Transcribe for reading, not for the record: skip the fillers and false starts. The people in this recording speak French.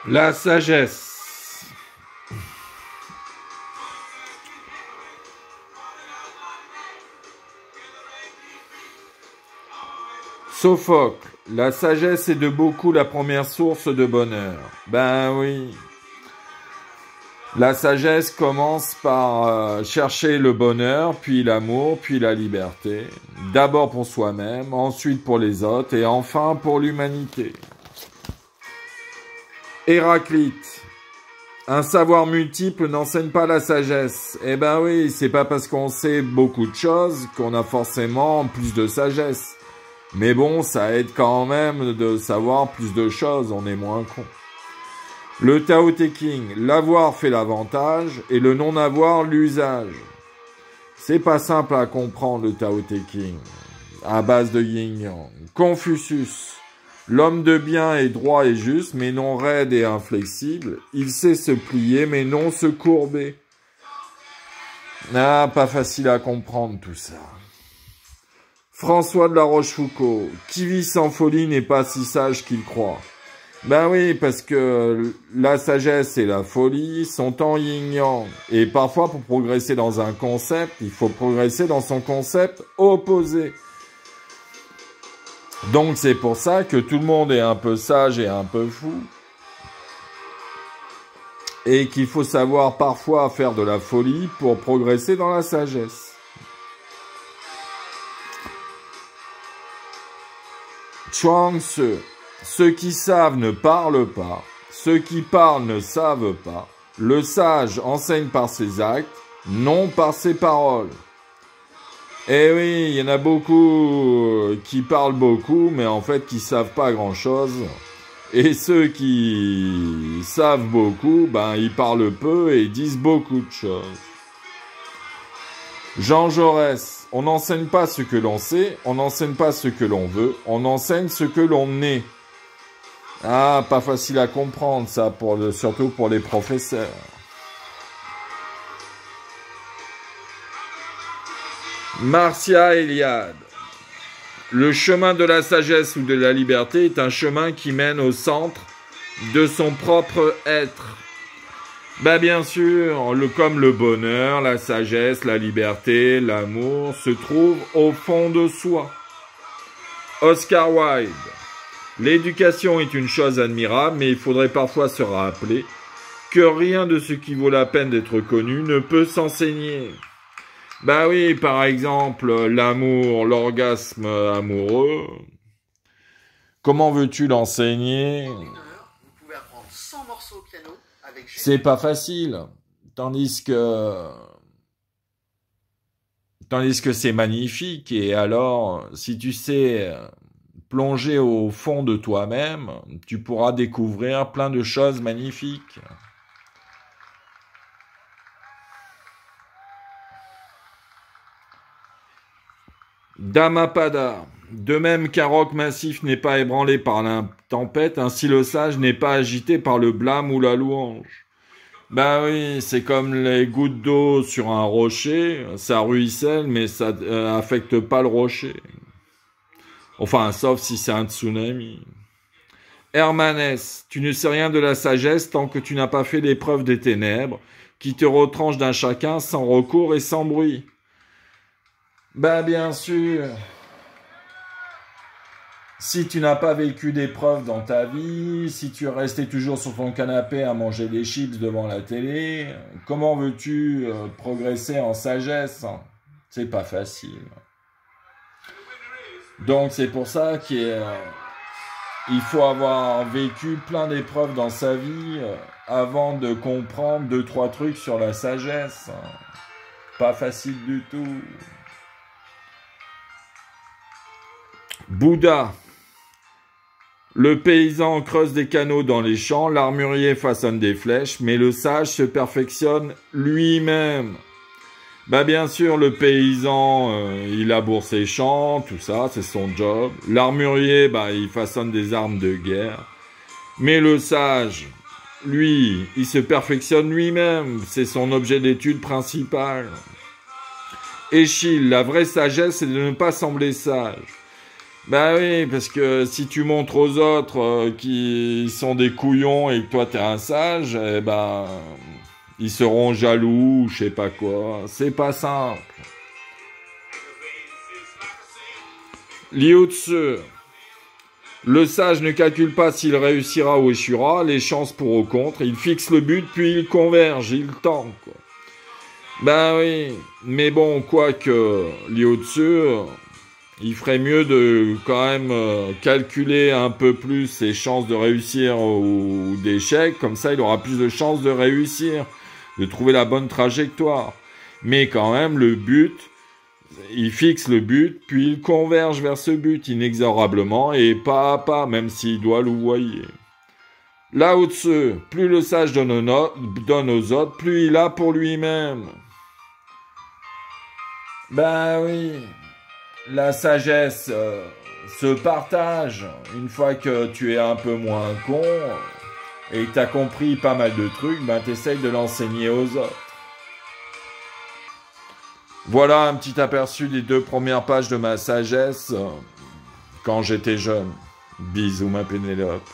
La sagesse. Sophocle. La sagesse est de beaucoup la première source de bonheur. Ben oui. La sagesse commence par chercher le bonheur, puis l'amour, puis la liberté. D'abord pour soi-même, ensuite pour les autres, et enfin pour l'humanité. Héraclite. Un savoir multiple n'enseigne pas la sagesse. Eh ben oui, c'est pas parce qu'on sait beaucoup de choses qu'on a forcément plus de sagesse. Mais bon, ça aide quand même de savoir plus de choses, on est moins con. Le Tao Te Ching, l'avoir fait l'avantage et le non-avoir l'usage. C'est pas simple à comprendre le Tao Te Ching, à base de yin-yang. Confucius, l'homme de bien est droit et juste, mais non raide et inflexible. Il sait se plier, mais non se courber. Ah, pas facile à comprendre tout ça. François de la Rochefoucauld, qui vit sans folie n'est pas si sage qu'il croit. Ben oui, parce que la sagesse et la folie sont en yin-yang. Et parfois, pour progresser dans un concept, il faut progresser dans son concept opposé. Donc c'est pour ça que tout le monde est un peu sage et un peu fou. Et qu'il faut savoir parfois faire de la folie pour progresser dans la sagesse. Chuang Tzu. Ceux qui savent ne parlent pas, ceux qui parlent ne savent pas. Le sage enseigne par ses actes, non par ses paroles. Eh oui, il y en a beaucoup qui parlent beaucoup, mais en fait qui savent pas grand-chose. Et ceux qui savent beaucoup, ben ils parlent peu et disent beaucoup de choses. Jean Jaurès, on n'enseigne pas ce que l'on sait, on n'enseigne pas ce que l'on veut, on enseigne ce que l'on est. Ah, pas facile à comprendre ça, surtout pour les professeurs. Marcia Eliade. Le chemin de la sagesse ou de la liberté est un chemin qui mène au centre de son propre être. Ben bien sûr, comme le bonheur, la sagesse, la liberté, l'amour se trouvent au fond de soi. Oscar Wilde. L'éducation est une chose admirable, mais il faudrait parfois se rappeler que rien de ce qui vaut la peine d'être connu ne peut s'enseigner. Ben oui, par exemple, l'amour, l'orgasme amoureux. Comment veux-tu l'enseigner ? C'est pas facile. Tandis que c'est magnifique. Et alors, si tu sais plonger au fond de toi-même, tu pourras découvrir plein de choses magnifiques. Dhammapada. De même qu'un roc massif n'est pas ébranlé par la tempête, ainsi le sage n'est pas agité par le blâme ou la louange. Ben oui, c'est comme les gouttes d'eau sur un rocher, ça ruisselle, mais ça affecte pas le rocher. Enfin, sauf si c'est un tsunami. Hermanès, tu ne sais rien de la sagesse tant que tu n'as pas fait l'épreuve des ténèbres, qui te retranchent d'un chacun sans recours et sans bruit. Ben bien sûr. Si tu n'as pas vécu d'épreuve dans ta vie, si tu es resté toujours sur ton canapé à manger des chips devant la télé, comment veux-tu progresser en sagesse? C'est pas facile. Donc c'est pour ça qu'il faut avoir vécu plein d'épreuves dans sa vie avant de comprendre 2-3 trucs sur la sagesse. Pas facile du tout. Bouddha. Le paysan creuse des canaux dans les champs, l'armurier façonne des flèches, mais le sage se perfectionne lui-même. Ben bien sûr, le paysan, il laboure ses champs, tout ça, c'est son job. L'armurier, il façonne des armes de guerre. Mais le sage, lui, il se perfectionne lui-même, c'est son objet d'étude principal. Échille, la vraie sagesse, c'est de ne pas sembler sage. Bah oui, parce que si tu montres aux autres qui sont des couillons et que toi t'es un sage, eh ben, ils seront jaloux, je sais pas quoi. C'est pas simple. Liu Tzu. Le sage ne calcule pas s'il réussira ou échouera, les chances pour ou contre. Il fixe le but, puis il converge, il tente, quoi. Ben oui, mais bon, quoique Liu Tzu, il ferait mieux de quand même calculer un peu plus ses chances de réussir ou d'échec, comme ça il aura plus de chances de réussir, de trouver la bonne trajectoire. Mais quand même, le but, il fixe le but, puis il converge vers ce but inexorablement et pas à pas, même s'il doit louvoyer. Lao Tzu, plus le sage donne aux autres, plus il a pour lui-même. Ben oui, la sagesse se partage. Une fois que tu es un peu moins con et que tu as compris pas mal de trucs, ben t'essayes de l'enseigner aux autres. Voilà un petit aperçu des 2 premières pages de ma sagesse quand j'étais jeune. Bisous ma Pénélope.